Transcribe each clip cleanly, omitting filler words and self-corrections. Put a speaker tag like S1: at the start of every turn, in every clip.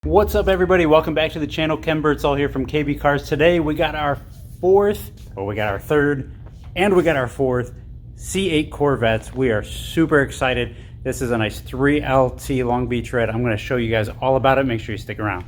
S1: What's up, everybody? Welcome back to the channel. Ken Birdsall here from KB Cars. Today we got our third, and we got our fourth C8 Corvettes. We are super excited. This is a nice 3LT Long Beach Red. I'm going to show you guys all about it. Make sure you stick around.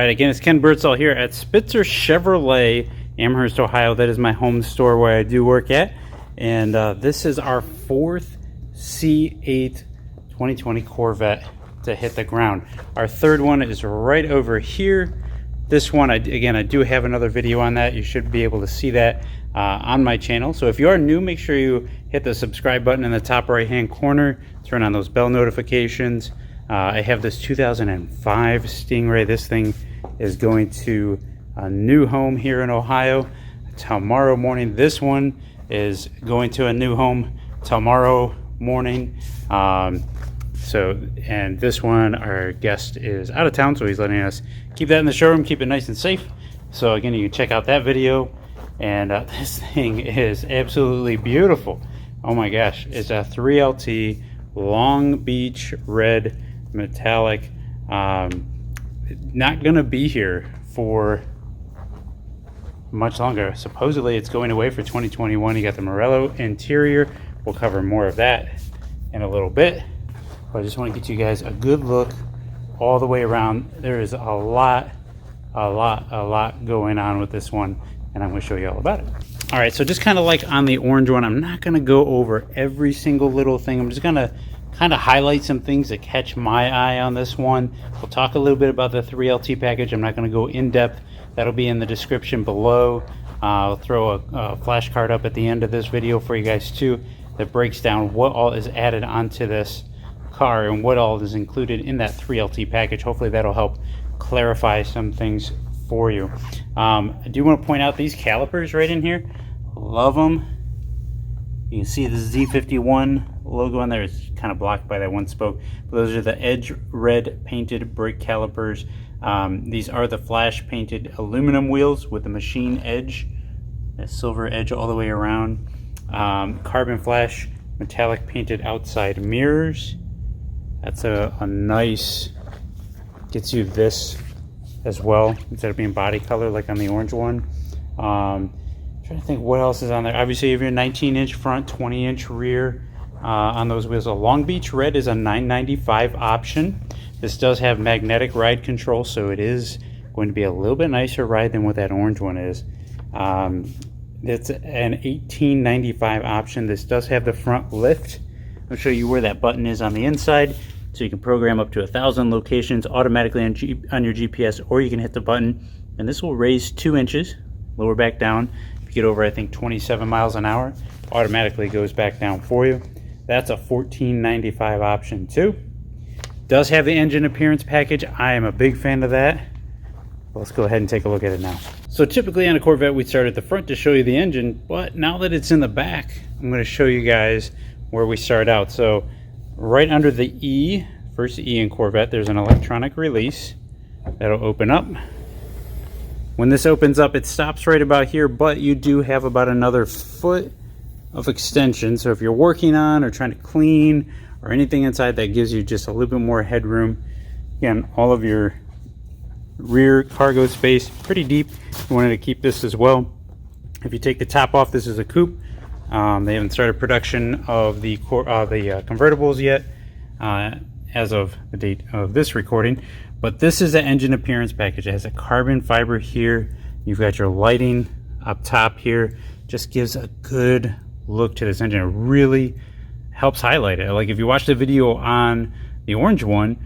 S1: Again, it's Ken Birdsall here at Spitzer Chevrolet, Amherst, Ohio. That is my home store where I do work at. And this is our fourth C8 2020 Corvette to hit the ground. Our third one is right over here. This one, I do have another video on that. You should be able to see that on my channel. So if you are new, make sure you hit the subscribe button in the top right hand corner. Turn on those bell notifications. I have this 2005 Stingray. This thing is going to a new home here in Ohio tomorrow morning. This one is going to a new home tomorrow morning. And this one, our guest is out of town, so he's letting us keep that in the showroom, keep it nice and safe. So again, you can check out that video. And this thing is absolutely beautiful. Oh my gosh, it's a 3LT Long Beach Red metallic. Not gonna be here for much longer. Supposedly it's going away for 2021. You got the Morello interior. We'll cover more of that in a little bit, but I just want to get you guys a good look all the way around. There is a lot going on with this one, and I'm going to show you all about it. All right, so just kind of like on the orange one, I'm not going to go over every single little thing. I'm just going to kind of highlight some things that catch my eye on this one. We'll talk a little bit about the 3LT package. I'm not going to go in depth. That'll be in the description below. I'll throw a flashcard up at the end of this video for you guys too, that breaks down what all is added onto this car and what all is included in that 3LT package. Hopefully that'll help clarify some things for you. I do want to point out these calipers right in here. Love them. You can see the Z51 logo on there. It's kind of blocked by that one spoke. But those are the Edge Red painted brake calipers. These are the flash painted aluminum wheels with the machine edge, that silver edge all the way around. Carbon flash metallic painted outside mirrors. That's a nice, gets you this as well instead of being body color like on the orange one. Trying to think what else is on there. Obviously, you have your 19-inch front, 20-inch rear on those wheels. A Long Beach Red is a $995 option. This does have magnetic ride control, so it is going to be a little bit nicer ride than what that orange one is. It's an $1895 option. This does have the front lift. I'll show you where that button is on the inside, so you can program up to 1,000 locations automatically on your GPS, or you can hit the button, and this will raise 2 inches, lower back down. Get over, I think, 27 miles an hour, automatically goes back down for you. That's a $1495 option too. Does have the engine appearance package. I am a big fan of that. Let's go ahead and take a look at it now. So typically on a Corvette we start at the front to show you the engine, but now that it's in the back, I'm going to show you guys where we start out. So right under the E, first E in Corvette, there's an electronic release that'll open up. When this opens up, it stops right about here, but you do have about another foot of extension. So if you're working on or trying to clean or anything inside that gives you just a little bit more headroom. Again, all of your rear cargo space pretty deep. You wanted to keep this as well. If you take the top off, this is a coupe. They haven't started production of the convertibles yet as of the date of this recording, but this is the engine appearance package. It has a carbon fiber here. You've got your lighting up top here. Just gives a good look to this engine. It really helps highlight it. Like if you watch the video on the orange one,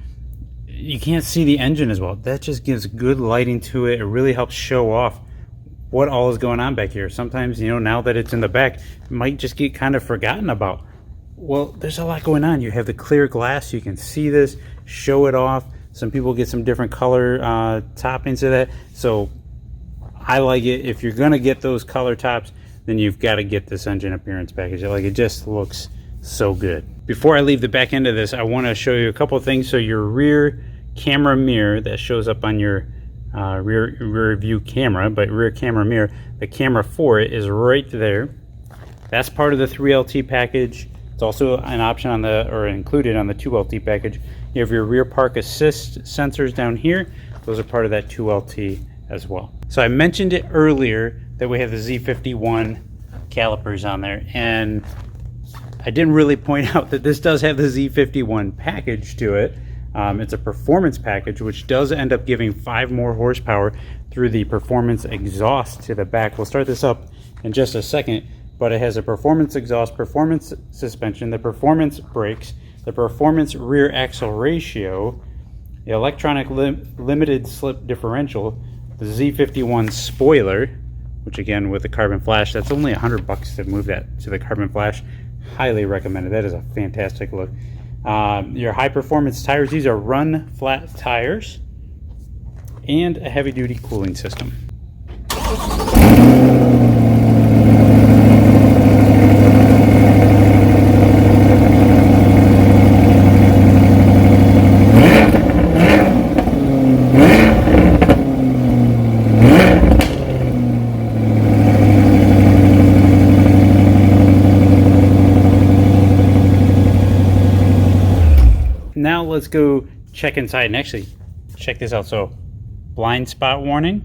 S1: you can't see the engine as well. That just gives good lighting to it. It really helps show off what all is going on back here. Sometimes, you know, now that it's in the back, it might just get kind of forgotten about. Well, there's a lot going on. You have the clear glass. You can see this, show it off. Some people get some different color toppings of that. So I like it. If you're going to get those color tops, then you've got to get this engine appearance package. Like, it just looks so good. Before I leave the back end of this, I want to show you a couple of things. So your rear camera mirror that shows up on your rear view camera, but rear camera mirror, the camera for it is right there. That's part of the 3LT package. It's also an option on the, or included on the 2LT package. You have your rear park assist sensors down here. Those are part of that 2LT as well. So I mentioned it earlier that we have the Z51 calipers on there, and I didn't really point out that this does have the Z51 package to it. It's a performance package, which does end up giving 5 more horsepower through the performance exhaust to the back. We'll start this up in just a second, but it has a performance exhaust, performance suspension, the performance brakes, the performance rear axle ratio, the electronic limited slip differential, the Z51 spoiler, which again with the carbon flash, that's only $100 to move that to the carbon flash. Highly recommended. That is a fantastic look. Your high performance tires, these are run flat tires, and a heavy duty cooling system. Now let's go check inside and actually check this out. So blind spot warning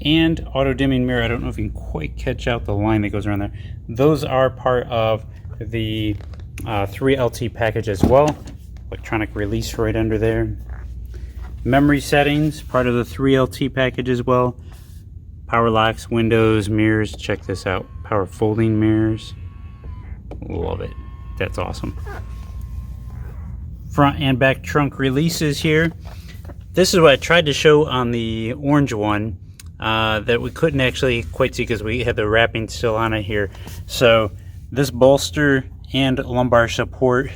S1: and auto dimming mirror. I don't know if you can quite catch out the line that goes around there. Those are part of the 3LT package as well. Electronic release right under there. Memory settings, part of the 3LT package as well. Power locks, windows, mirrors. Check this out. Power folding mirrors. Love it. That's awesome. Front and back trunk releases here. This is what I tried to show on the orange one that we couldn't actually quite see because we had the wrapping still on it here. So this bolster and lumbar support,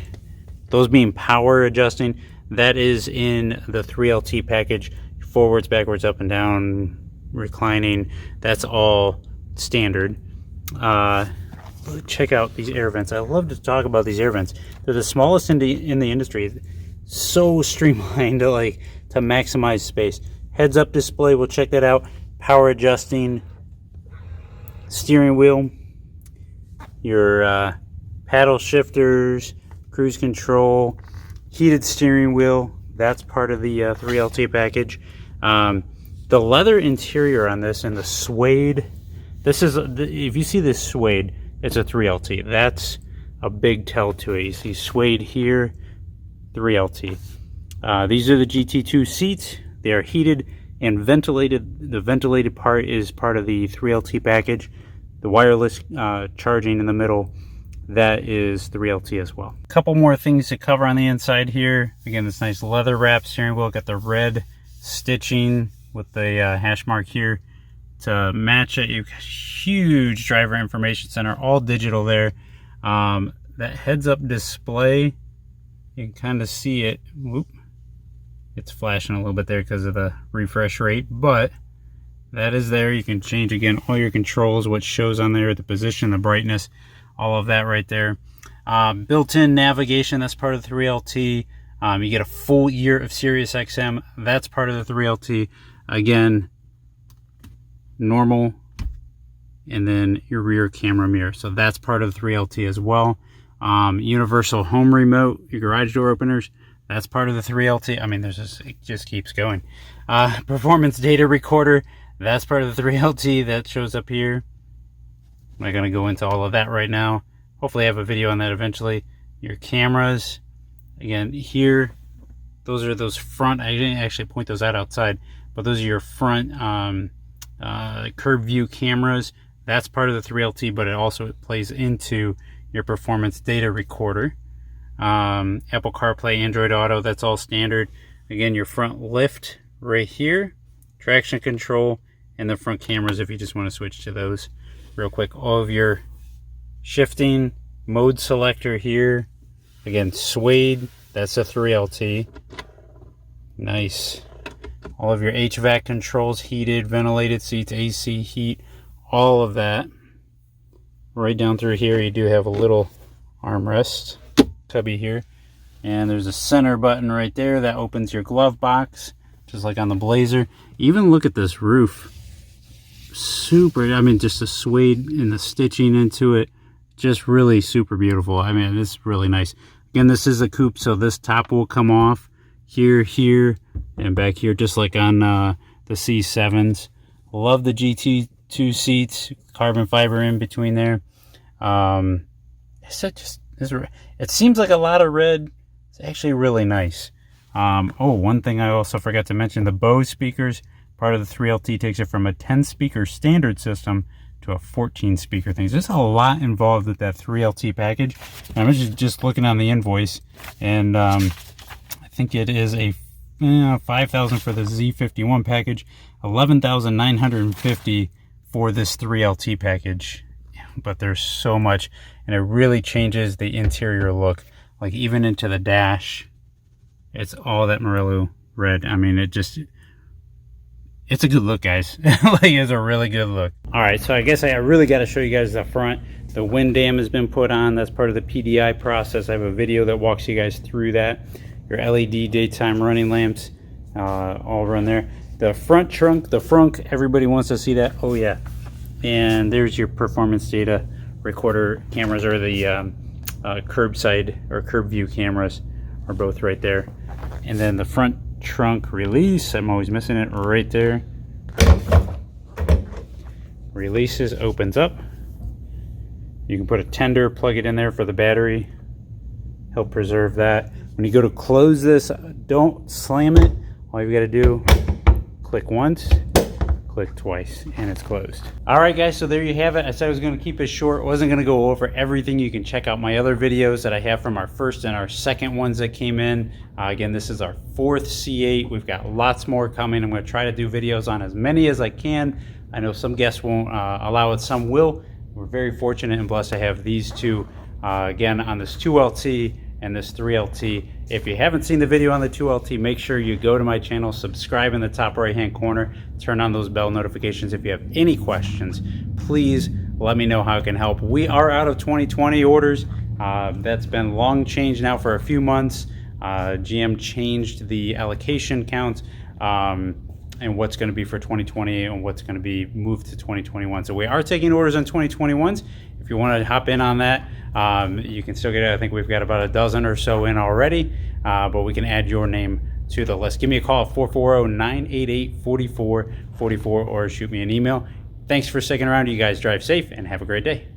S1: those being power adjusting, that is in the 3LT package. Forwards, backwards, up and down, reclining, that's all standard. Check out these air vents. I love to talk about these air vents. They're the smallest in the industry. So streamlined to maximize space. Heads up display, we'll check that out. Power adjusting steering wheel, your paddle shifters, cruise control, heated steering wheel. That's part of the 3LT package. The leather interior on this and the suede. This is, if you see this suede, it's a 3LT. That's a big tell to it. You see suede here, 3LT. These are the GT2 seats. They are heated and ventilated. The ventilated part is part of the 3LT package. The wireless charging in the middle, that is 3LT as well. A couple more things to cover on the inside here. Again, this nice leather wrap steering wheel. Got the red stitching with the hash mark here to match it. You've got huge driver information center, all digital there. That heads-up display, you can kind of see it. Whoop. It's flashing a little bit there because of the refresh rate, but that is there. You can change, again, all your controls, what shows on there, the position, the brightness, all of that right there. Built-in navigation, that's part of the 3LT. You get a full year of Sirius XM, that's part of the 3LT. Again, normal, and then your rear camera mirror. So that's part of the 3LT as well. Universal home remote, your garage door openers, that's part of the 3LT. I mean, it just keeps going. Performance data recorder, that's part of the 3LT. That shows up here. I'm not going to go into all of that right now. Hopefully I have a video on that eventually. Your cameras, again, here, those are those front, I didn't actually point those out outside, but those are your front curb view cameras. That's part of the 3LT, but it plays into your performance data recorder. Apple CarPlay, Android Auto, that's all standard. Again, your front lift right here, traction control, and the front cameras if you just want to switch to those real quick. All of your shifting, mode selector here. Again, suede, that's a 3LT. Nice. All of your HVAC controls, heated, ventilated seats, AC, heat, all of that. Right down through here, you do have a little armrest cubby here. And there's a center button right there that opens your glove box, just like on the Blazer. Even look at this roof. Super, I mean, just the suede and the stitching into it. Just really super beautiful. I mean, it's really nice. Again, this is a coupe, so this top will come off here, here, and back here, just like on the C7s. Love the GT2 seats, carbon fiber in between there. It seems like a lot of red. It's actually really nice. Oh, one thing I also forgot to mention, the Bose speakers, part of the 3LT, takes it from a 10-speaker standard system to a 14-speaker thing. There's a lot involved with that 3LT package. And I'm just looking on the invoice, and I think it is a $5,000 for the Z51 package, $11,950 for this 3LT package. But there's so much, and it really changes the interior look. Like even into the dash, it's all that Murillo red. I mean, it's a good look, guys. Like, it's a really good look. All right, so I guess I really got to show you guys the front. The wind dam has been put on. That's part of the PDI process. I have a video that walks you guys through that. Your LED daytime running lamps, all run there. The front trunk, the frunk, everybody wants to see that. Oh yeah. And there's your performance data recorder cameras, or the curbside or curb view cameras are both right there. And then the front trunk release, I'm always missing it, right there. Releases, opens up. You can put a tender, plug it in there for the battery, help preserve that. When you go to close this, don't slam it. All you've got to do, click once, click twice, and it's closed. All right, guys, so there you have it. I said I was going to keep it short. Wasn't going to go over everything. You can check out my other videos that I have from our first and our second ones that came in. Again, this is our 4th C8. We've got lots more coming. I'm going to try to do videos on as many as I can. I know some guests won't allow it, some will. We're very fortunate and blessed to have these two, again, on this 2LT and this 3LT. If you haven't seen the video on the 2LT, make sure you go to my channel, subscribe in the top right hand corner, turn on those bell notifications. If you have any questions, please let me know how I can help. We are out of 2020 orders. That's been long changed now for a few months. GM changed the allocation count and what's going to be for 2020 and what's going to be moved to 2021. So we are taking orders on 2021s. If you want to hop in on that, you can still get it. I think we've got about a dozen or so in already, but we can add your name to the list. Give me a call at 440-988-4444 or shoot me an email. Thanks for sticking around. You guys drive safe and have a great day.